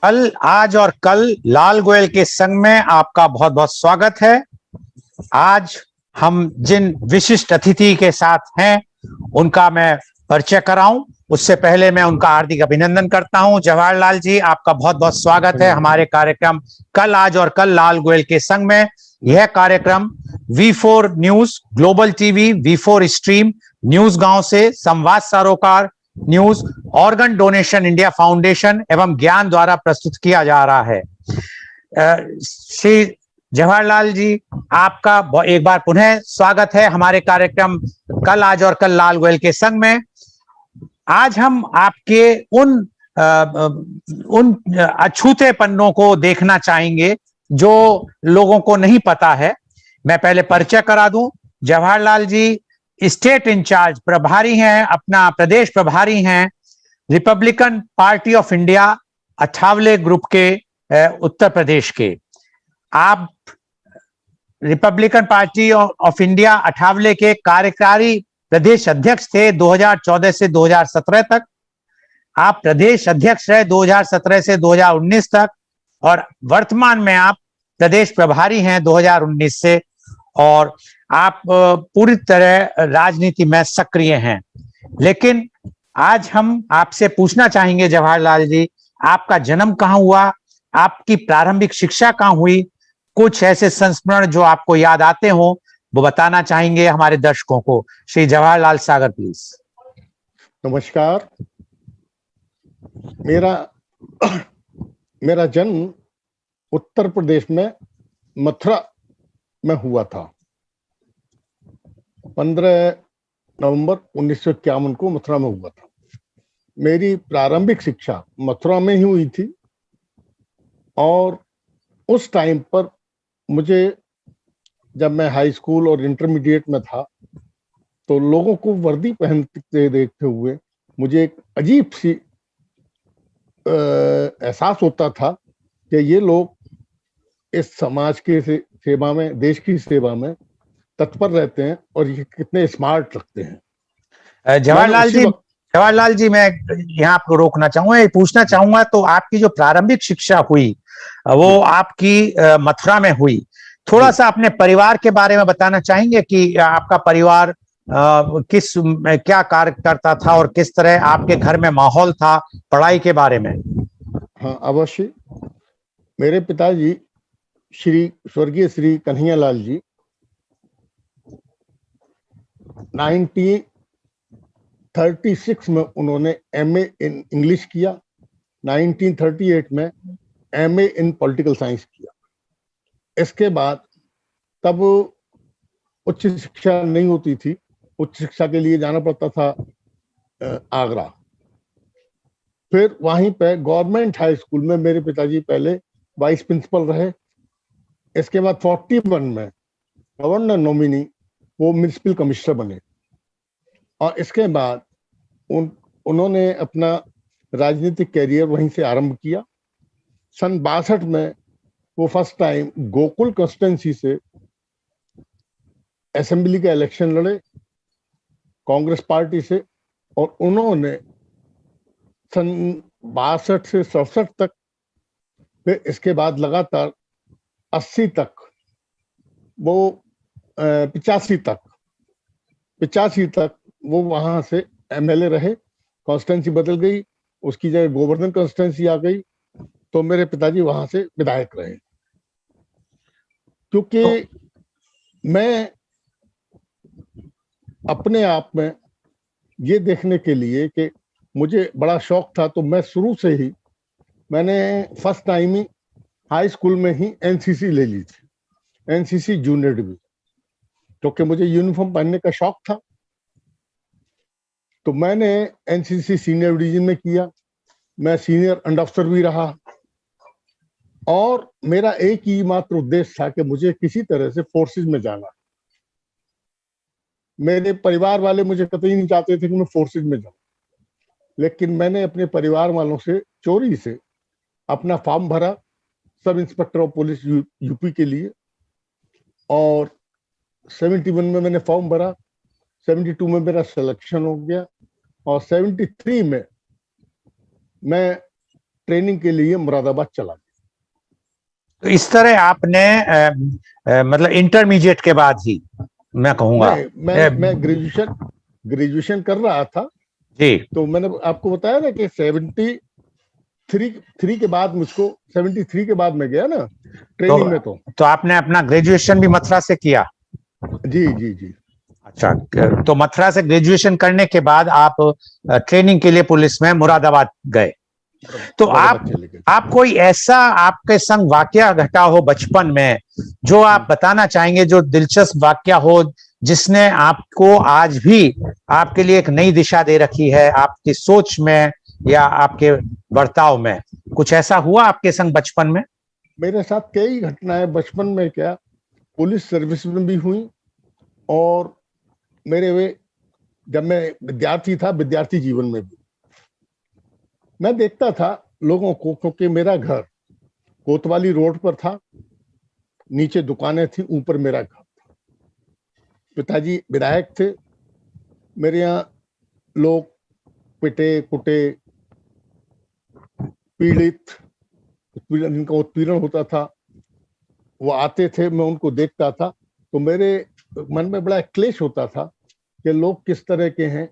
कल, आज और कल लाल गोयल के संग में आपका बहुत बहुत स्वागत है। आज हम जिन विशिष्ट अतिथि के साथ हैं उनका मैं परिचय कराऊं, उससे पहले मैं उनका हार्दिक अभिनंदन करता हूं। जवाहरलाल जी, आपका बहुत बहुत स्वागत है हमारे कार्यक्रम कल, आज और कल लाल गोयल के संग में। यह कार्यक्रम V4 news, global TV, V4 stream, news गांव से, संवाद सरोकार news, organ donation India foundation एवं ज्ञान द्वारा प्रस्तुत किया जा रहा है। श्री जवाहरलाल जी, आपका एक बार पुनः स्वागत है हमारे कार्यक्रम कल, आज और कल लाल गोयल के संग में। आज हम आपके उन अछूते पन्नों को देखना चाहेंगे जो लोगों को नहीं पता है। मैं पहले परिचय करा दूं। जवाहरलाल जी स्टेट इंचार्ज प्रभारी हैं, अपना प्रदेश प्रभारी हैं Republican party of India Athawale group के उत्तर प्रदेश के। आप Republican party of India Athawale के कार्यकारी प्रदेश अध्यक्ष थे 2014 से 2017 तक। आप प्रदेश अध्यक्ष रहे 2017 से 2019 तक और वर्तमान में आप प्रदेश प्रभारी हैं 2019 से, और आप पूरी तरह राजनीति में सक्रिय हैं। लेकिन आज हम आपसे पूछना चाहेंगे जवाहरलाल जी, आपका जन्म कहाँ हुआ, आपकी प्रारंभिक शिक्षा कहाँ हुई, कुछ ऐसे संस्मरण जो आपको याद आते हो वो बताना चाहेंगे हमारे दर्शकों को। श्री जवाहरलाल सागर प्लीज। नमस्कार। मेरा जन्म उत्तर प्रदेश में मथुरा में हुआ था। 15 नवंबर 1951 को मथुरा में हुआ था। मेरी प्रारंभिक शिक्षा मथुरा में ही हुई थी और उस टाइम पर मुझे, जब मैं हाई स्कूल और इंटरमीडिएट में था, तो लोगों को वर्दी पहनते देखते हुए मुझे एक अजीब सी एहसास होता था कि ये लोग इस समाज के सेवा में, देश की सेवा में तत्पर रहते हैं और ये कितने स्मार्ट लगते हैं। जवाहरलाल जी, मैं यहाँ आपको रोकना चाहूंगा, ये पूछना चाहूंगा, तो आपकी जो प्रारंभिक शिक्षा हुई वो आपकी मथुरा में हुई। थोड़ा सा अपने परिवार के बारे में बताना चाहेंगे कि आपका परिवार क्या कार्य करता था और किस तरह आपके घर में माहौल था पढ़ाई के बारे में। हाँ, अवश्य। मेरे पिताजी स्वर्गीय श्री कन्हैयालाल जी 1936 में उन्होंने MA इन इंग्लिश किया, 1938 में MA इन पॉलिटिकल साइंस किया। इसके बाद तब उच्च शिक्षा नहीं होती थी, उच्च शिक्षा के लिए जाना पड़ता था आगरा। फिर वहीं पे गवर्नमेंट हाई स्कूल में मेरे पिताजी पहले वाइस प्रिंसिपल रहे। इसके बाद 41 में गवर्नर नॉमिनी वो म्युनिसिपल कमिश्नर बने और इसके बाद उन्होंने अपना राजनीतिक कैरियर वहीं से आरंभ किया। सन 62 में वो फर्स्ट टाइम गोकुल कॉन्स्टिट्यूंसी से असेंबली का इलेक्शन लड़े कांग्रेस पार्टी से, और उन्होंने सन 62 से 67 तक, फिर इसके बाद लगातार 80 तक, वो 85 तक वो वहां से MLA रहे। कॉन्स्टिट्यूंसी बदल गई, उसकी जगह गोवर्धन कॉन्स्टिट्यूंसी आ गई, तो मेरे पिताजी वहां से विधायक रहे। क्योंकि मैं अपने आप में ये देखने के लिए कि मुझे बड़ा शौक था, तो मैं शुरू से ही, मैंने फर्स्ट टाइम ही हाई स्कूल में ही NCC ले ली थी, NCC जूनियर डिवीजन, क्योंकि मुझे यूनिफॉर्म पहनने का शौक था। तो मैंने NCC सीनियर डिवीजन में किया, मैं सीनियर अंडर अफसर भी रहा और मेरा एक ही मात्र उद्देश्य था कि मुझे किसी तरह से फोर्सेस में जाना। मेरे परिवार वाले मुझे कतई नहीं चाहते थे कि मैं फोर्सेस में जाऊं, लेकिन मैंने अपने परिवार वालों से चोरी से अपना फॉर्म भरा sub inspector of police UP के लिए, और 71 में मैंने फॉर्म भरा, 72 में मेरा सिलेक्शन हो गया और 73 में मैं ट्रेनिंग के लिए मुरादाबाद चला गया। तो इस तरह आपने मतलब इंटरमीडिएट के बाद ही मैं कहूंगा मैं ग्रेजुएशन कर रहा था जी। तो मैंने आपको बताया ना कि 73 के बाद मुझको 73 के बाद मैं गया ना ट्रेनिंग में। तो आपने अपना ग्रेजुएशन भी मथुरा से किया? जी जी जी। अच्छा, तो मथुरा से ग्रेजुएशन करने के बाद आप ट्रेनिंग के लिए पुलिस में मुरादाबाद गए। तो आप कोई ऐसा आपके संग वाकया घटा हो बचपन में जो आप बताना चाहेंगे, जो दिलचस्प वाकया हो जिसने आपको आज भी आपके लिए एक नई दिशा दे रखी है आपकी सोच में या आपके बर्ताव में? कुछ ऐसा हुआ आपके संग बचपन में? मेरे साथ कई घटनाएं बचपन में क्या पुलिस सर्विस में भी हुई और मेरे वे जब मैं विद्यार्थी था विद्यार्थी जीवन में भी मैं देखता था लोगों को, क्योंकि मेरा घर कोतवाली रोड पर था, नीचे दुकानें थी, ऊपर मेरा घर था। पिताजी विधायक थे, मेरे यहाँ लोग पिटे कुटे पीड़ित जिनका उत्पीड़न होता था वो आते थे, मैं उनको देखता था तो मेरे मन में बड़ा क्लेश होता था कि लोग किस तरह के हैं,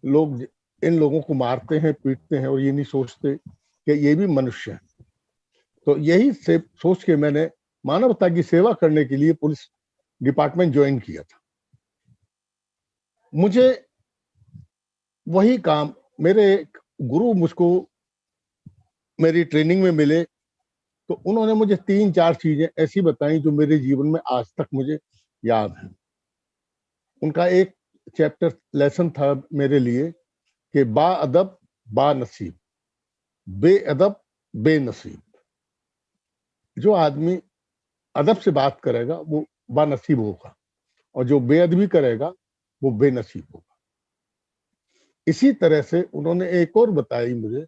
लोग इन लोगों को मारते हैं पीटते हैं और ये नहीं सोचते कि ये भी मनुष्य है। तो यही से सोच के मैंने मानवता की सेवा करने के लिए पुलिस डिपार्टमेंट ज्वाइन किया था। मुझे वही काम मेरे गुरु मुझको मेरी ट्रेनिंग में मिले तो उन्होंने मुझे 3-4 चीजें ऐसी बताई जो मेरे जीवन में आज तक मुझे याद है। उनका एक चैप्टर लेसन था मेरे लिए कि बा अदब बा नसीब, बेअदब बेनसीब। जो आदमी अदब से बात करेगा वो बानसीब होगा और जो बेअदबी करेगा वो बेनसीब होगा। इसी तरह से उन्होंने एक और बताई मुझे,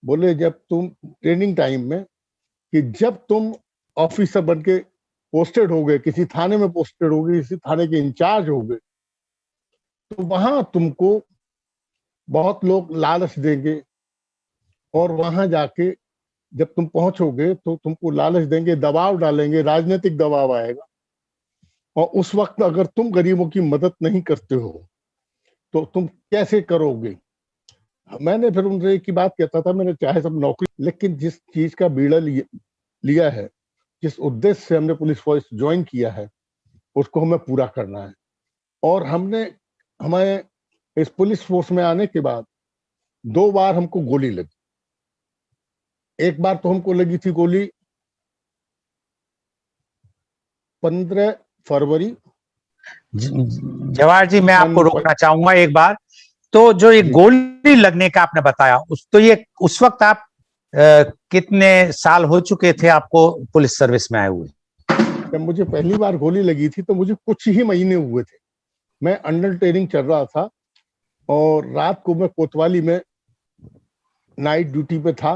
बोले जब तुम ट्रेनिंग टाइम में कि जब तुम ऑफिसर बन के पोस्टेड हो गए, किसी थाने में पोस्टेड हो गए, किसी थाने के इंचार्ज हो गए, तो वहां तुमको बहुत लोग लालच देंगे और वहां जाके जब तुम पहुंचोगे तो तुमको लालच देंगे, दबाव डालेंगे, राजनीतिक दबाव आएगा और उस वक्त अगर तुम गरीबों की मदद नहीं करते हो तो तुम कैसे करोगे। मैंने फिर उनसे एक ही बात कहता था, मैंने चाहे सब नौकरी, लेकिन जिस चीज का बीड़ा लिया है, जिस उद्देश्य से हमने पुलिस फोर्स ज्वाइन किया है उसको हमें पूरा करना है। और हमें इस पुलिस फोर्स में आने के बाद 2 बार हमको गोली लगी। एक बार तो हमको लगी थी गोली 15 फरवरी। जवाहर जी, मैं आपको रोकना चाहूंगा एक बार। तो जो ये गोली लगने का आपने बताया, उस वक्त आप कितने साल हो चुके थे आपको पुलिस सर्विस में आए हुए? जब मुझे पहली बार गोली लगी थी तो मुझे कुछ ही महीने हुए थे। मैं अंडर ट्रेनिंग चल रहा था और रात को मैं कोतवाली में नाइट ड्यूटी पे था।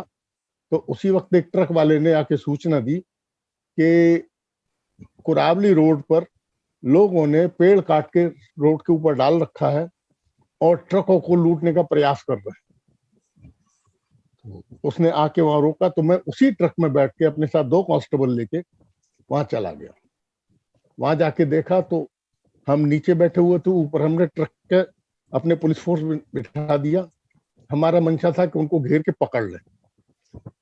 तो उसी वक्त एक ट्रक वाले ने आके सूचना दी कि कुरावली रोड पर लोगों ने पेड़ काट के रोड के ऊपर डाल रखा है और ट्रकों को लूटने का प्रयास कर रहे हैं। तो उसने आके वहां रोका तो मैं उसी ट्रक में बैठ के अपने साथ 2 कांस्टेबल लेके वहां चला गया। वहां जाके देखा तो हम नीचे बैठे हुए थे, ऊपर हमने ट्रक के अपने पुलिस फोर्स में बिठा दिया। हमारा मंशा था कि उनको घेर के पकड़ ले।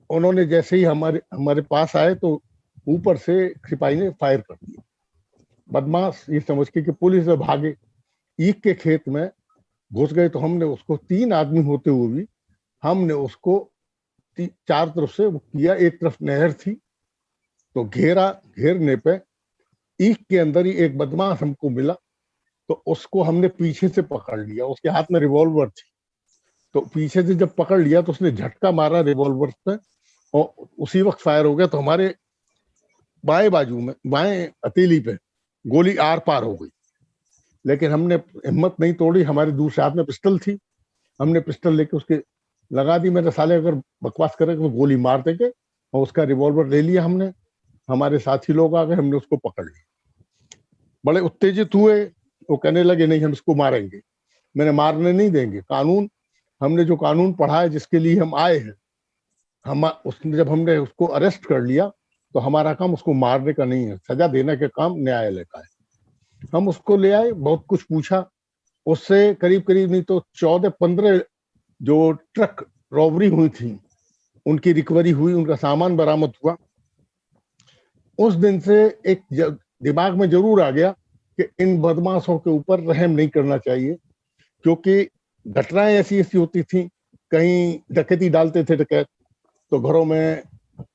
उन्होंने जैसे ही हमारे पास आए तो ऊपर से सिपाही ने फायर कर दिया। बदमाश ये समझ के कि पुलिस से भागे, ईख के खेत में घुस गए। तो हमने उसको 3 आदमी होते हुए भी हमने उसको 4 तरफ से किया। एक तरफ नहर थी तो घेरने पे ईख के अंदर ही एक बदमाश हमको मिला तो उसको हमने पीछे से पकड़ लिया। उसके हाथ में रिवॉल्वर थी तो पीछे से जब पकड़ लिया तो उसने झटका मारा रिवॉल्वर पे और उसी वक्त फायर हो गया। तो हमारे बाएं बाजू में, बाएं हथेली पे गोली आर पार हो गई। लेकिन हमने हिम्मत नहीं तोड़ी, हमारे दूसरे हाथ में पिस्टल थी, हमने पिस्टल लेके उसके लगा दी। मेरे साले अगर बकवास करे तो गोली मार देंगे, और उसका रिवॉल्वर ले लिया हमने। हमारे साथी लोग आ गए, हमने उसको पकड़ लिया। बड़े उत्तेजित हुए, वो कहने लगे नहीं हम इसको मारेंगे। मैंने मारने नहीं देंगे, कानून, हमने जो कानून पढ़ा है जिसके लिए हम आए हैं, उसने जब हमने उसको अरेस्ट कर लिया तो हमारा काम उसको मारने का नहीं है, सजा देने का काम न्यायालय का है। हम उसको ले आए, बहुत कुछ पूछा उससे, करीब करीब नहीं तो 14-15 जो ट्रक रॉबरी हुई थी उनकी रिकवरी हुई, उनका सामान बरामद हुआ। उस दिन से एक दिमाग में जरूर आ गया कि इन बदमाशों के ऊपर रहम नहीं करना चाहिए, क्योंकि घटनाएं ऐसी ऐसी होती थी। कहीं डकैती डालते थे डकैत तो घरों में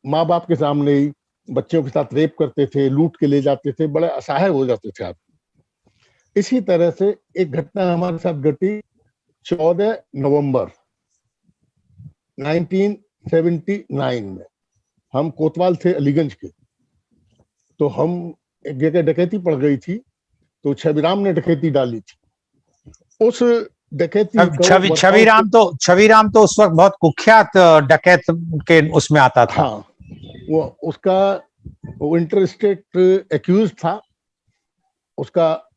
माँ बाप के सामने ही बच्चों के साथ रेप करते थे, लूट के ले जाते थे, बड़े असहाय हो जाते थे आप। इसी तरह से एक घटना हमारे साथ घटी 14 नवंबर 1979 में। हम कोतवाल थे अलीगंज के, तो हम एक जगह डकैती पड़ गई थी, तो छविराम ने डकैती डाली थी। उस डकैती को छविराम तो उस वक्त बहुत कुख्यात डकैत के उसमें आता था। हाँ, वो उसका वो इंटर स्टेट एक्यूज था, उसका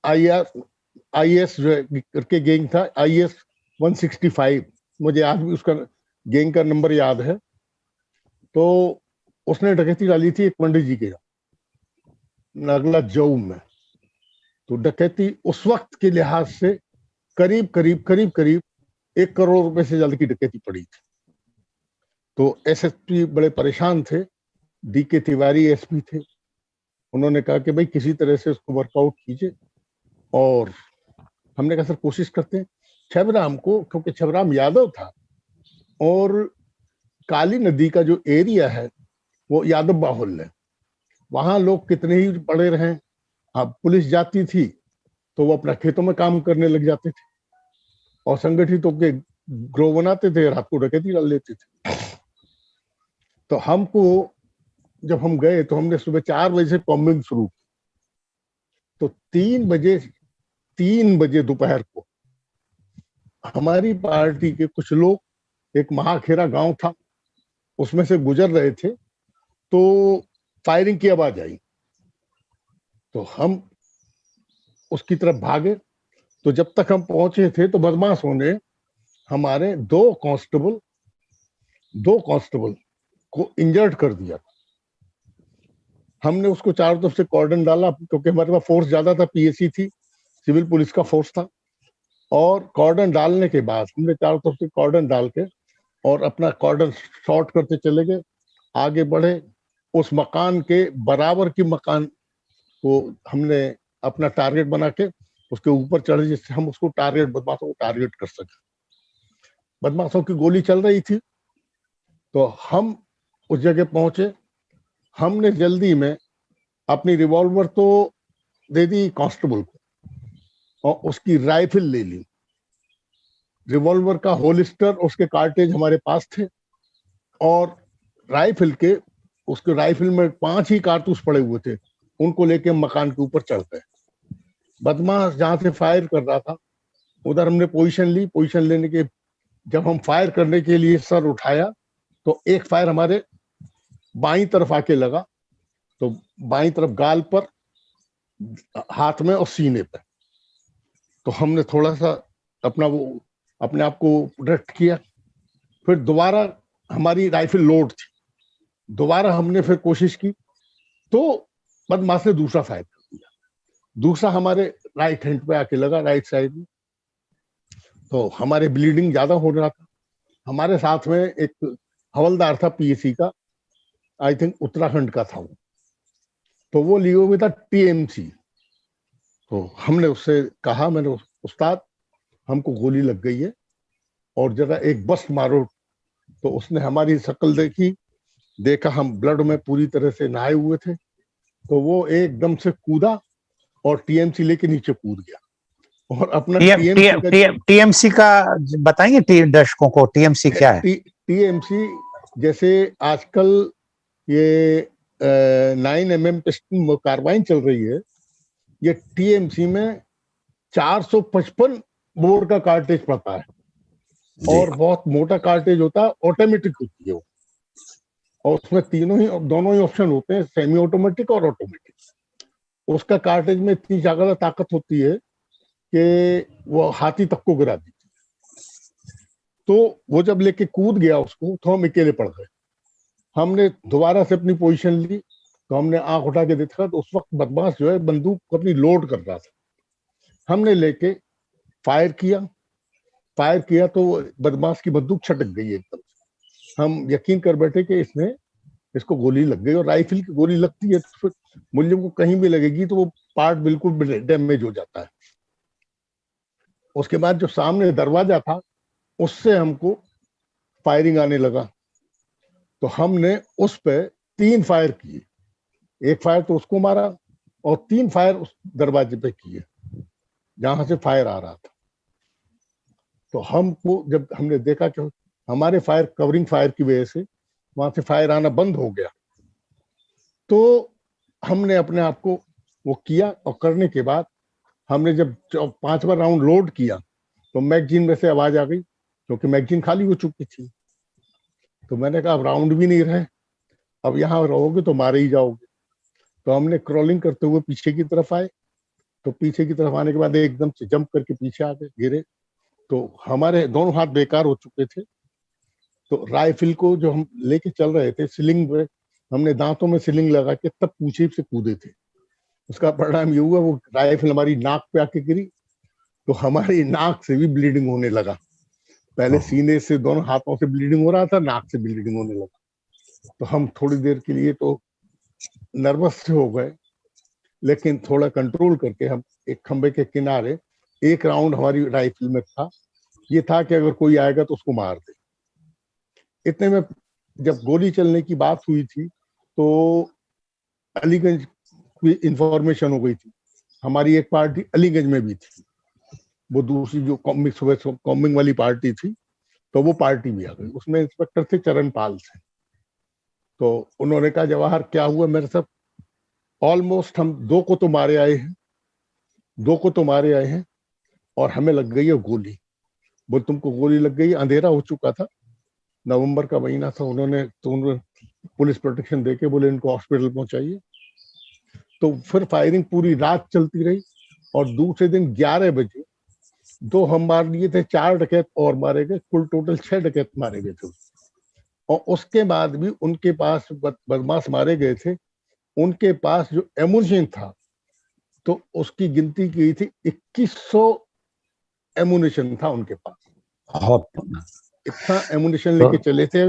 आईएस करके गैंग था, IS 165, मुझे आज भी उसका गैंग का नंबर याद है। तो उसने डकैती डाली थी एक पंडित जी के नगला जऊ में। तो डकैती उस वक्त के लिहाज से करीब करीब करीब करीब 1 करोड़ रुपए से ज्यादा की डकैती पड़ी थी। तो SSP बड़े परेशान थे, DK तिवारी SP थे। उन्होंने कहा कि भाई किसी तरह से उसको वर्कआउट कीजिए, और हमने कहा सर कोशिश करते हैं। छबराम को, क्योंकि छबराम यादव था और काली नदी का जो एरिया है वो यादव बाहुल्य है, वहां लोग कितने ही पड़े रहे, अब पुलिस जाती थी तो वो अपना खेतों में काम करने लग जाते थे और संगठित होकर ग्रोह बनाते थे, रात को डकैती डाल लेते थे। तो हमको जब हम गए तो हमने सुबह 4 बजे से कॉम्बिंग शुरू की। तो 3 बजे दोपहर को हमारी पार्टी के कुछ लोग, एक महाखेरा गांव था उसमें से गुजर रहे थे, तो फायरिंग की आवाज आई, तो हम उसकी तरफ भागे। तो जब तक हम पहुंचे थे तो बदमाशों ने हमारे दो कांस्टेबल को इंजर्ड कर दिया। हमने उसको चारों तरफ से कॉर्डन डाला, क्योंकि हमारे पास फोर्स ज्यादा था, PSC थी, सिविल पुलिस का फोर्स था। और कॉर्डन डालने के बाद हमने चारों तरफ से कॉर्डन डाल के और अपना कॉर्डन शॉर्ट करते चले गए, आगे बढ़े। उस मकान के बराबर की मकान को हमने अपना टारगेट बना के उसके ऊपर चढ़े, जिससे हम उसको बदमाशों को टारगेट कर सके। बदमाशों की गोली चल रही थी, तो हम उस जगह पहुंचे। हमने जल्दी में अपनी रिवॉल्वर तो दे दी कांस्टेबल को और उसकी राइफल ले ली। रिवॉल्वर का होलिस्टर, उसके कार्टेज हमारे पास थे, और राइफल के उसके राइफल में 5 ही कारतूस पड़े हुए थे, उनको लेके मकान के ऊपर चढ़ गए। बदमाश जहां से फायर कर रहा था उधर हमने पोजीशन ली। पोजीशन लेने के जब हम फायर करने के लिए सर उठाया तो एक फायर हमारे बाईं तरफ आके लगा, तो बाईं तरफ गाल पर, हाथ में और सीने पर। तो हमने थोड़ा सा अपने आप को प्रोटेक्ट किया। फिर दोबारा हमारी राइफल लोड थी, दोबारा हमने फिर कोशिश की, तो बदमाश ने दूसरा फायर कर दिया। दूसरा हमारे राइट हैंड पे आके लगा, राइट साइड में। तो हमारे ब्लीडिंग ज्यादा हो रहा था। हमारे साथ में एक हवलदार था PSC का, आई थिंक उत्तराखंड का था वो, तो वो लिए हुए था TMC। तो हमने उससे कहा, मैंने उस्ताद हमको गोली लग गई है और जरा एक बस्ट मारो। तो उसने हमारी शक्ल देखा हम ब्लड में पूरी तरह से नहाए हुए थे, तो वो एकदम से कूदा और TMC लेके नीचे कूद गया। और अपना TMC का बताएंगे दर्शकों को, TMC क्या है? TMC जैसे आजकल ये 9mm पिस्टल कार्बाइन चल रही है, ये TMC में 455 बोर का कार्टेज पड़ता है और बहुत मोटा कार्टेज होता है, ऑटोमेटिक होती है वो, और उसमें दोनों ही ऑप्शन होते हैं, सेमी ऑटोमेटिक और ऑटोमेटिक। उसका कार्टेज में इतनी ज्यादा ताकत होती है कि वो हाथी तक को गिरा देती है। तो वो जब लेके कूद गया उसको, तो हम अकेले पड़ गए। हमने दोबारा से अपनी पोजीशन ली, तो हमने आंख उठा के देखा तो उस वक्त बदमाश जो है बंदूक अपनी लोड कर रहा था। हमने लेके फायर किया तो बदमाश की बंदूक छटक गई एकदम से। हम यकीन कर बैठे कि इसको गोली लग गई, और राइफल की गोली लगती है तो फिर मुल्जिम को कहीं भी लगेगी तो वो पार्ट बिल्कुल डैमेज हो जाता है। उसके बाद जो सामने दरवाजा था उससे हमको फायरिंग आने लगा, तो हमने उस पे 3 फायर किए। एक फायर तो उसको मारा और 3 फायर उस दरवाजे पे किए जहां से फायर आ रहा था। तो हमको जब हमने देखा कि हमारे फायर कवरिंग फायर की वजह से वहां से फायर आना बंद हो गया, तो हमने अपने आप को वो किया, और करने के बाद हमने जब 5वां राउंड लोड किया तो मैगजीन में से आवाज आ गई, क्योंकि मैगजीन खाली हो चुकी थी। तो मैंने कहा अब राउंड भी नहीं रहे, अब यहाँ रहोगे तो मारे ही जाओगे। तो हमने क्रॉलिंग करते हुए पीछे की तरफ आए, तो पीछे की तरफ आने के बाद एकदम से जंप करके पीछे आ गए, गिरे, तो हमारे दोनों हाथ बेकार हो चुके थे। तो राइफल को जो हम लेके चल रहे थे सिलिंग पे, हमने दांतों में सिलिंग लगा के तब पीछे से कूदे थे। उसका परिणाम ये हुआ, वो राइफल हमारी नाक पे आके गिरी, तो हमारी नाक से भी ब्लीडिंग होने लगा। पहले सीने से, दोनों हाथों से ब्लीडिंग हो रहा था, नाक से ब्लीडिंग होने लगा। तो हम थोड़ी देर के लिए तो नर्वस से हो गए, लेकिन थोड़ा कंट्रोल करके हम एक खंबे के किनारे, एक राउंड हमारी राइफल में था, ये था कि अगर कोई आएगा तो उसको मार दे। इतने में जब गोली चलने की बात हुई थी तो अलीगंज की इंफॉर्मेशन हो गई थी। हमारी एक पार्टी अलीगंज में भी थी, वो दूसरी जो कॉम्बिंग वाली पार्टी थी, तो वो पार्टी भी आ गई। उसमें इंस्पेक्टर थे चरणपाल से। तो उन्होंने कहा जवाहर क्या हुआ मेरे साथ? ऑलमोस्ट हम 2 को तो मारे आए हैं और हमें लग गई है गोली। बोल तुमको गोली लग गई? अंधेरा हो चुका था, नवंबर का महीना था। उन्होंने पुलिस प्रोटेक्शन देके बोले इनको हॉस्पिटल पहुंचाइए। तो फिर फायरिंग पूरी रात चलती रही, और दूसरे दिन 11 बजे 2 हम मार लिए थे, 4 डकैत और मारे गए, कुल टोटल 6 डकैत मारे गए थे। और उसके बाद भी उनके पास बदमाश मारे गए थे, उनके पास जो एमुनिशन था तो उसकी गिनती की थी 2100 एमुनिशन था उनके पास। बहुत इतना एमुनिशन लेके चले थे।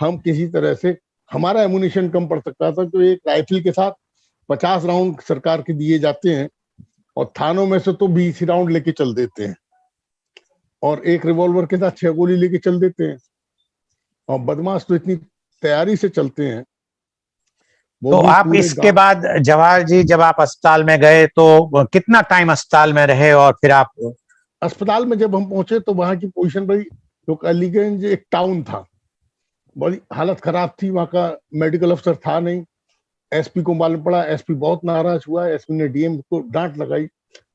हम किसी तरह से, हमारा एमुनिशन कम पड़ सकता था, तो एक राइफल के साथ 50 राउंड सरकार के दिए जाते हैं, और थानों में से तो 20 राउंड लेके चल देते हैं, और एक रिवॉल्वर के साथ 6 गोली लेके चल देते हैं। और बदमाश तो इतनी तैयारी से चलते हैं। तो आप इसके बाद जवाहर जी जब आप अस्पताल में गए तो कितना टाइम अस्पताल में रहे, और फिर आप? अस्पताल में जब हम पहुंचे तो वहां की पोजीशन बड़ी, क्योंकि अलीगंज एक टाउन था, बड़ी हालत खराब थी, वहां का मेडिकल अफसर था नहीं। एसपी को मालूम पड़ा, एसपी बहुत नाराज हुआ, एसपी ने डीएम को डांट लगाई,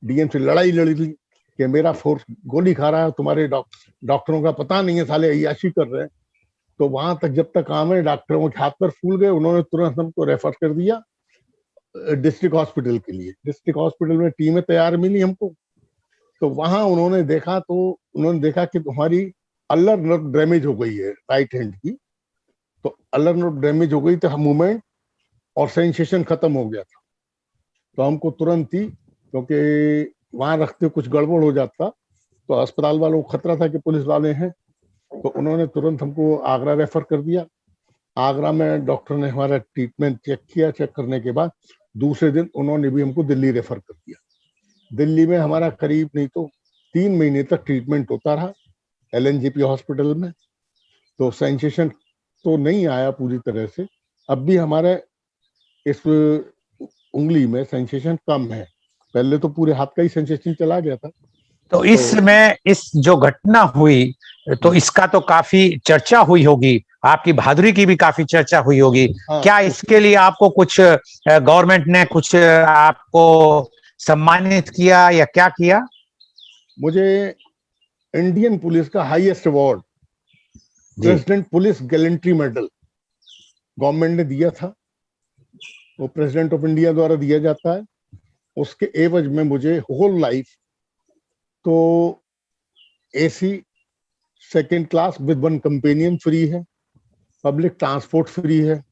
डीएम से लड़ाई लड़ी थी कि मेरा फोर्स गोली खा रहा है, तुम्हारे डॉक्टरों का पता नहीं है, साले अय्याशी कर रहे हैं। तो वहां तक जब तक काम है, डॉक्टरों के हाथ पर फूल गए, उन्होंने तुरंत हमको रेफर कर दिया डिस्ट्रिक्ट हॉस्पिटल के लिए। डिस्ट्रिक्ट हॉस्पिटल में टीमें तैयार मिली हमको। तो वहां उन्होंने देखा कि तुम्हारी अल्लर नर्व डैमेज हो गई है राइट हैंड की। तो अल्लर नर्व डैमेज हो गई तो मूवमेंट और सेंसेशन खत्म हो गया था। तो हमको तुरंत ही, क्योंकि वहां रखते कुछ गड़बड़ हो जाता तो अस्पताल वालों को खतरा था कि पुलिस वाले हैं, तो उन्होंने तुरंत हमको आगरा रेफर कर दिया। आगरा में डॉक्टर ने हमारा ट्रीटमेंट चेक किया। चेक करने के बाद दूसरे दिन उन्होंने भी हमको दिल्ली रेफर कर दिया। दिल्ली में हमारा करीब नहीं तो 3 महीने तक ट्रीटमेंट होता रहा एलएनजेपी हॉस्पिटल में। तो सेंसेशन तो नहीं आया पूरी तरह से, अब भी हमारे इस उंगली में सेंसेशन कम है। पहले तो पूरे हाथ का ही सेंसेशन चला गया था। तो इसमें इस जो घटना हुई तो इसका तो काफी चर्चा हुई होगी, आपकी बहादुरी की भी काफी चर्चा हुई होगी। क्या इसके लिए आपको कुछ गवर्नमेंट ने कुछ आपको सम्मानित किया या क्या किया? मुझे इंडियन पुलिस का highest award, president police gallantry medal, government ने दिया था। वो प्रेसिडेंट ऑफ इंडिया द्वारा दिया जाता है। उसके एवज में मुझे होल लाइफ तो AC second class with one companion free है, पब्लिक ट्रांसपोर्ट फ्री है,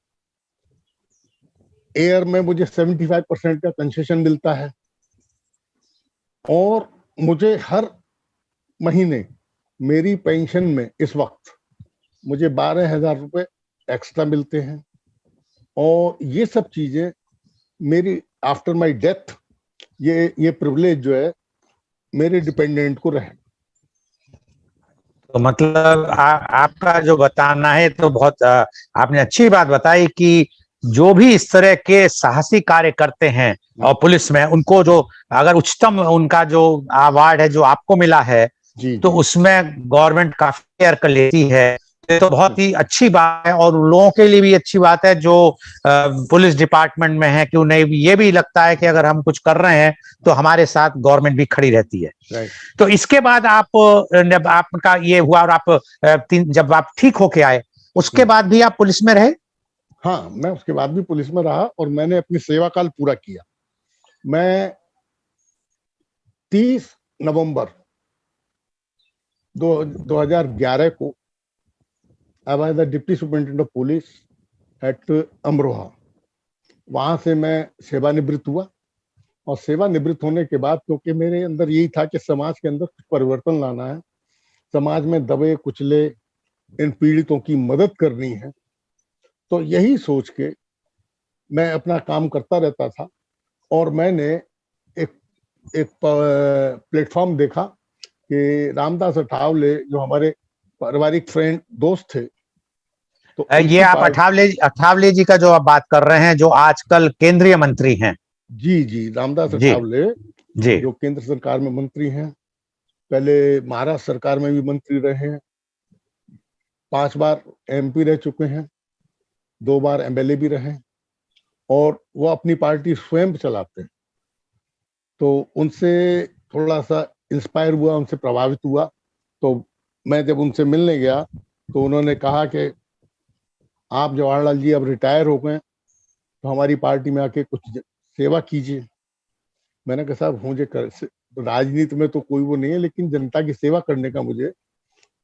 एयर में मुझे 75% का कंसेशन मिलता है, और मुझे हर महीने मेरी पेंशन में इस वक्त मुझे 12,000 रुपए एक्स्ट्रा मिलते हैं। और ये सब चीजें मेरी आफ्टर माय डेथ ये प्रिविलेज जो है मेरे डिपेंडेंट को रहे। तो मतलब आपका जो बताना है तो बहुत आपने अच्छी बात बताई कि जो भी इस तरह के साहसी कार्य करते हैं और पुलिस में, उनको जो अगर उच्चतम उनका जो अवार्ड है जो आपको मिला है, तो उसमें गवर्नमेंट काफी केयर कर लेती है। ये तो बहुत ही अच्छी बात है, और लोगों के लिए भी अच्छी बात है जो पुलिस डिपार्टमेंट में है, कि उन्हें ये भी लगता है कि अगर हम कुछ कर रहे हैं तो हमारे साथ गवर्नमेंट भी खड़ी रहती है। तो इसके बाद जब आपका ये हुआ और आप जब आप ठीक होके आए, उसके बाद भी आप पुलिस में रहे? हाँ, मैं उसके बाद भी पुलिस में रहा और मैंने अपनी सेवा काल पूरा किया। मैं 30 नवंबर 2011 को I was the deputy superintendent of police at Amroha. वहां से मैं सेवानिवृत्त हुआ, और सेवानिवृत्त होने के बाद क्योंकि मेरे अंदर यही था कि समाज के अंदर कुछ परिवर्तन लाना है, समाज में दबे कुचले इन पीड़ितों की मदद करनी है, तो यही सोच के मैं अपना काम करता रहता था। और मैंने एक प्लेटफॉर्म देखा कि रामदास अठावले जो हमारे पारिवारिक फ्रेंड दोस्त थे, तो ये आप अठावले जी का जो आप बात कर रहे हैं, जो आजकल केंद्रीय मंत्री हैं? जी, रामदास अठावले जी, जो केंद्र सरकार में मंत्री हैं, पहले महाराष्ट्र सरकार में भी मंत्री रहे हैं, 5 बार MP रह चुके हैं, 2 बार MLA भी रहे, और वो अपनी पार्टी स्वयं चलाते हैं। तो उनसे थोड़ा सा इंस्पायर हुआ, उनसे प्रभावित हुआ। तो मैं जब उनसे मिलने गया तो उन्होंने कहा कि आप जवाहरलाल जी अब रिटायर हो गए, तो हमारी पार्टी में आके कुछ सेवा कीजिए। मैंने कहा साहब मुझे राजनीति में तो कोई वो नहीं है, लेकिन जनता की सेवा करने का मुझे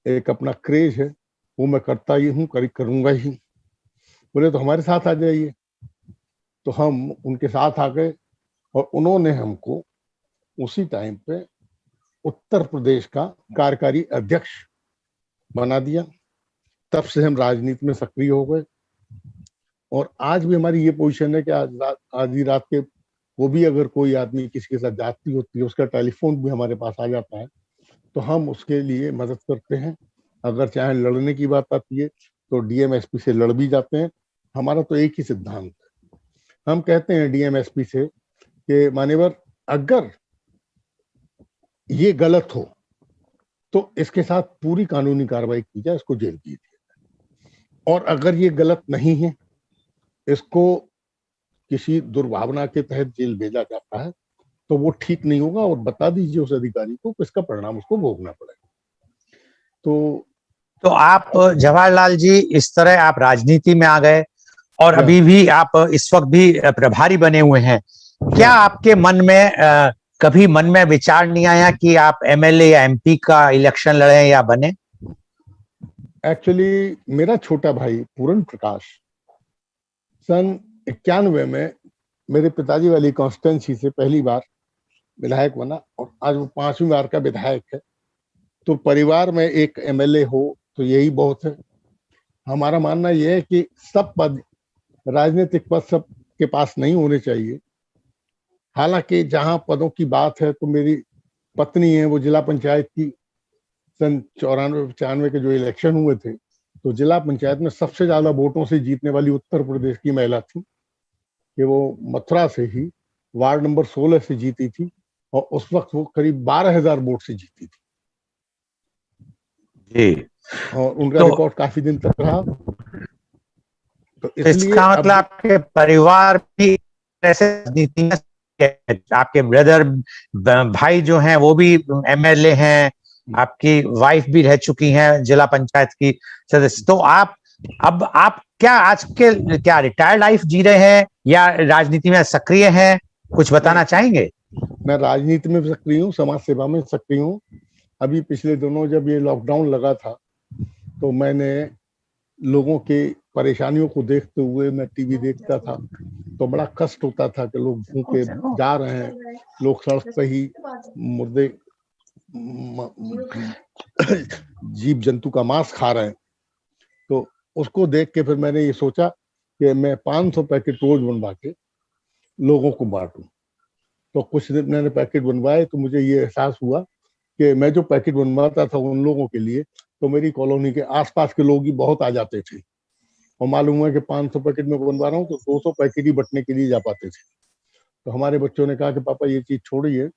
एक अपना क्रेज है, वो मैं करता ही हूँ, करूंगा ही। बोले तो हमारे साथ आ जाइए। तो हम उनके साथ आ गए और उन्होंने हमको उसी टाइम पे उत्तर प्रदेश का कार्यकारी अध्यक्ष बना दिया। तब से हम राजनीति में सक्रिय हो गए, और आज भी हमारी ये पोजीशन है कि आज ही रात के वो भी अगर कोई आदमी किसी के साथ जाती होती है, उसका टेलीफोन भी हमारे पास आ जाता है, तो हम उसके लिए मदद करते हैं। अगर चाहे लड़ने की बात आती है तो DM SP से लड़ भी जाते हैं। हमारा तो एक ही सिद्धांत है, हम कहते हैं DM SP से कि मान्यवर अगर ये गलत हो तो इसके साथ पूरी कानूनी कार्रवाई की जाए, इसको जेल की जाए, और अगर ये गलत नहीं है, इसको किसी दुर्भावना के तहत जेल भेजा जाता है, तो वो ठीक नहीं होगा, और बता दीजिए उस अधिकारी को इसका परिणाम उसको भोगना पड़ेगा। तो आप जवाहरलाल जी इस तरह आप राजनीति में आ गए, और अभी भी आप इस वक्त भी प्रभारी बने हुए हैं। क्या आपके मन में कभी मन में विचार नहीं आया कि आप MLA या MP का इलेक्शन लड़े या बने? एक्चुअली मेरा छोटा भाई पूरन प्रकाश सन 91 में मेरे पिताजी वाली कॉन्स्टिट्यूंसी से पहली बार विधायक बना, और आज वो 5वीं बार का विधायक है। तो परिवार में एक MLA हो तो यही बहुत है। हमारा मानना यह है कि सब पद, राजनीतिक पद सब के पास नहीं होने चाहिए। हालांकि जहां पदों की बात है, तो मेरी पत्नी है, वो जिला पंचायत की सन 94-95 के जो इलेक्शन हुए थे, तो जिला पंचायत में सबसे ज्यादा वोटों से जीतने वाली उत्तर प्रदेश की महिला थी, कि वो मथुरा से ही वार्ड नंबर 16 से जीती थी, और उस वक्त वो करीब 12,000 वोट से जीती थी जी। और उनका रिकॉर्ड काफी दिन तक रहा। तो इसका मतलब आपके परिवार भी ऐसे राजनीति में, आपके ब्रदर भाई जो हैं वो भी MLA हैं, आपकी वाइफ भी रह चुकी हैं जिला पंचायत की सदस्य। तो आप क्या आज के क्या रिटायर्ड लाइफ जी रहे हैं या राजनीति में सक्रिय हैं? कुछ बताना चाहेंगे? मैं राजनीति में सक्रिय हूँ, समाज सेवा में सक्रिय हूँ। अभी पिछले दिनों जब ये लॉकडाउन लगा था तो मैंने लोगों के परेशानियों को देखते हुए, मैं टीवी देखता था तो बड़ा कष्ट होता था कि लोग भूखे जा रहे हैं, लोग सड़क पे ही मुर्दे जीव जंतु का मांस खा रहे हैं। तो उसको देख के फिर मैंने ये सोचा कि मैं 500 पैकेट रोज बनवा के लोगों को बांटूं। तो कुछ दिन मैंने पैकेट बनवाए तो मुझे ये एहसास हुआ कि मैं जो पैकेट बनवाता था उन लोगों के लिए, तो मेरी कॉलोनी के आसपास के लोग ही बहुत आ जाते थे, और मालूम हुआ कि 500 पैकेट में बनवा रहा हूँ तो 200 पैकेट ही बंटने के लिए जा पाते थे। तो हमारे बच्चों ने कहा कि पापा ये चीज छोड़िए।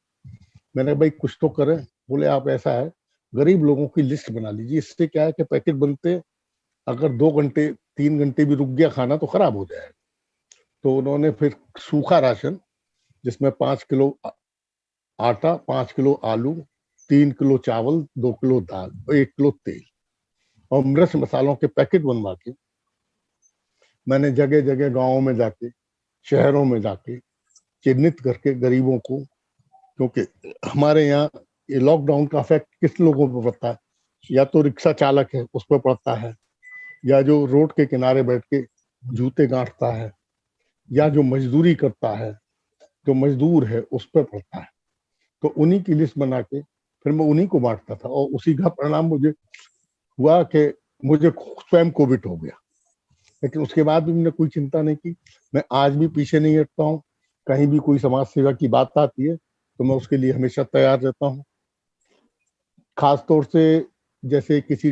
मैंने भाई कुछ तो करें। बोले आप ऐसा है, गरीब लोगों की लिस्ट बना लीजिए, इससे क्या है कि पैकेट बनते अगर 2 घंटे 3 घंटे भी रुक गया खाना तो खराब हो जाएगा। तो उन्होंने फिर सूखा राशन, जिसमें 5 किलो आटा, 5 किलो आलू, 3 किलो चावल, 2 किलो दाल और 1 किलो तेल और मिर्च मसालों के पैकेट बनवा के मैंने जगह जगह गांवों में जाके, शहरों में जाके चिन्हित करके गरीबों को, क्योंकि हमारे यहाँ ये लॉकडाउन का इफेक्ट किस लोगों पर पड़ता है, या तो रिक्शा चालक है उस पर पड़ता है, या जो रोड के किनारे बैठ के जूते गांठता है, या जो मजदूरी करता है, जो मजदूर है उस पर पड़ता है। तो उन्हीं की लिस्ट बना के फिर मैं उन्हीं को बांटता था, और उसी का परिणाम मुझे हुआ कि मुझे स्वयं कोविड हो गया। लेकिन उसके बाद भी मैंने कोई चिंता नहीं की। मैं आज भी पीछे नहीं हटता हूँ। कहीं भी कोई समाज सेवा की बात आती है तो मैं उसके लिए हमेशा तैयार रहता हूँ। खास तौर से जैसे किसी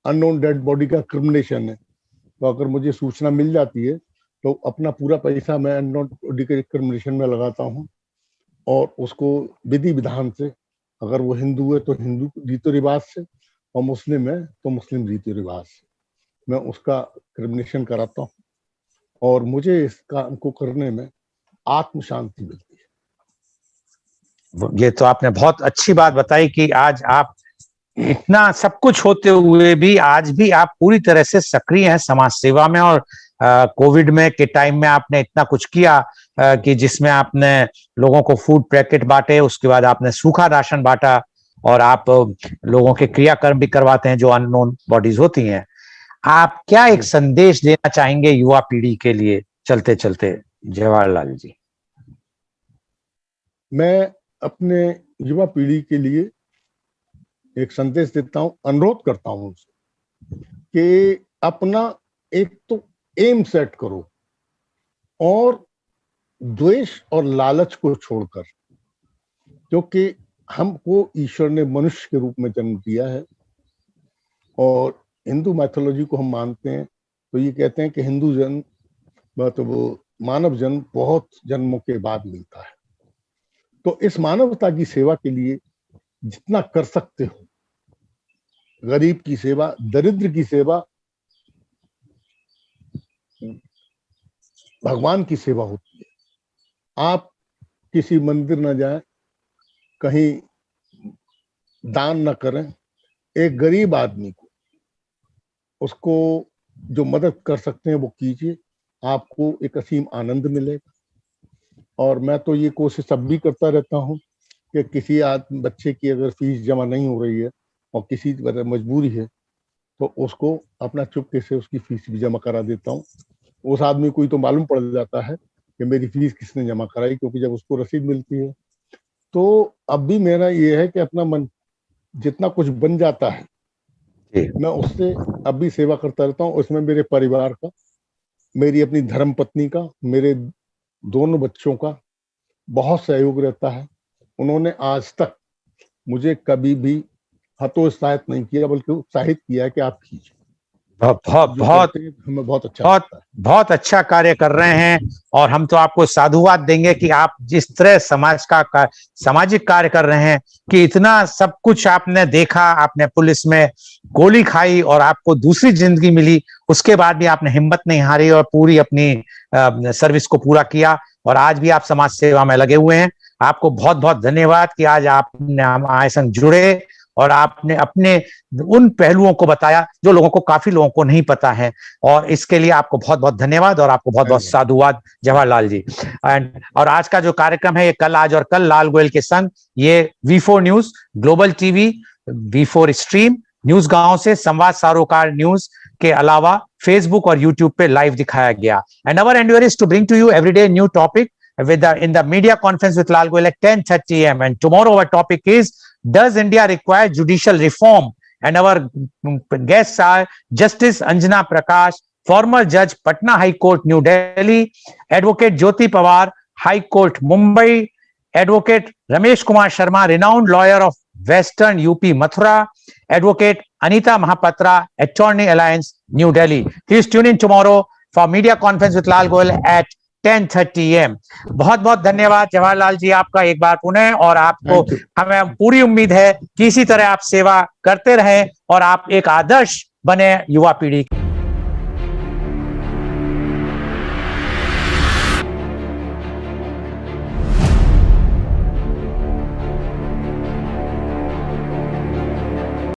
अननोन डेड बॉडी का क्रिमिनेशन है, तो अगर मुझे सूचना मिल जाती है तो अपना पूरा पैसा मैं अननोन बॉडी के क्रिमिनेशन में लगाता हूँ, और उसको विधि विधान से, अगर वो हिंदू है तो हिंदू रीति रिवाज से, और मुस्लिम है तो मुस्लिम रीति रिवाज से मैं उसका क्रिमिनेशन कराता हूँ, और मुझे इस काम को करने में आत्म शांति मिलती है। ये तो आपने बहुत अच्छी बात बताई कि आज आप इतना सब कुछ होते हुए भी आज भी आप पूरी तरह से सक्रिय हैं समाज सेवा में, और कोविड में के टाइम में आपने इतना कुछ किया कि जिसमें आपने लोगों को फूड पैकेट बांटे, उसके बाद आपने सूखा राशन बांटा, और आप लोगों के क्रियाकर्म भी करवाते हैं जो अननोन बॉडीज होती हैं। आप क्या एक संदेश देना चाहेंगे युवा पीढ़ी के लिए चलते चलते, जवाहरलाल जी? मैं अपने युवा पीढ़ी के लिए एक संदेश देता हूं, अनुरोध करता हूं उनसे कि अपना एक तो एम सेट करो, और द्वेष और लालच को छोड़कर, क्योंकि हमको ईश्वर ने मनुष्य के रूप में जन्म दिया है, और हिंदू मैथोलॉजी को हम मानते हैं तो ये कहते हैं कि हिंदू जन्म मतलब मानव जन्म बहुत जन्मों के बाद मिलता है। तो इस मानवता की सेवा के लिए जितना कर सकते हो, गरीब की सेवा, दरिद्र की सेवा, भगवान की सेवा होती है। आप किसी मंदिर न जाएं, कहीं दान न करें, एक गरीब आदमी को उसको जो मदद कर सकते हैं वो कीजिए, आपको एक असीम आनंद मिलेगा। और मैं तो ये कोशिश अब भी करता रहता हूँ कि किसी बच्चे की अगर फीस जमा नहीं हो रही है और किसी वजह मजबूरी है तो उसको अपना चुपके से उसकी फीस भी जमा करा देता हूँ। उस आदमी को ही तो मालूम पड़ जाता है कि मेरी फीस किसने जमा कराई, क्योंकि जब उसको रसीद मिलती है। तो अब भी मेरा ये है कि अपना मन जितना कुछ बन जाता है मैं उससे अब भी सेवा करता रहता हूँ। उसमें मेरे परिवार का, मेरी अपनी धर्म पत्नी का, मेरे दोनों बच्चों का बहुत सहयोग रहता है। उन्होंने आज तक मुझे कभी भी हतोत्साहित नहीं किया, बल्कि उत्साहित किया है कि आप कीजिए। हमें बहुत अच्छा लगता है। बहुत अच्छा कार्य कर रहे हैं, और हम तो आपको साधुवाद देंगे कि आप जिस तरह सामाजिक कार्य कर रहे हैं, कि इतना सब कुछ आपने देखा, आपने पुलिस में गोली खाई और आपको दूसरी जिंदगी मिली, उसके बाद भी आपने हिम्मत नहीं हारी और पूरी अपनी सर्विस को पूरा किया, और आज भी आप समाज सेवा में लगे हुए हैं। आपको बहुत बहुत धन्यवाद कि आज आपने हमारे संग जुड़े और आपने अपने उन पहलुओं को बताया जो लोगों को, काफी लोगों को नहीं पता है, और इसके लिए आपको बहुत बहुत धन्यवाद और आपको बहुत बहुत साधुवाद जवाहरलाल जी। और आज का जो कार्यक्रम है ये कल आज और कल लाल गोयल के संग, ये V4 news, global TV, V4 stream, news गांव से संवाद सरोकार न्यूज के अलावा फेसबुक और यूट्यूब पे लाइव दिखाया गया. And our endeavour is to bring to you everyday new topic in the media conference with Lal Goyal at 10:30 a.m. And tomorrow our topic is, does India require judicial reform? And our guests are Justice Anjana Prakash, former judge, Patna High Court, New Delhi; Advocate Jyoti Pawar, High Court, Mumbai; Advocate Ramesh Kumar Sharma, renowned lawyer of Western UP, Mathura; Advocate Anita Mahapatra, Attorney Alliance, New Delhi. Please tune in tomorrow for media conference with Lal Goyal at 10:30 a.m. बहुत बहुत धन्यवाद जवाहरलाल जी आपका एक बार पुनः, और आपको हमें पूरी उम्मीद है कि इसी तरह आप सेवा करते रहें और आप एक आदर्श बने युवा पीढ़ी।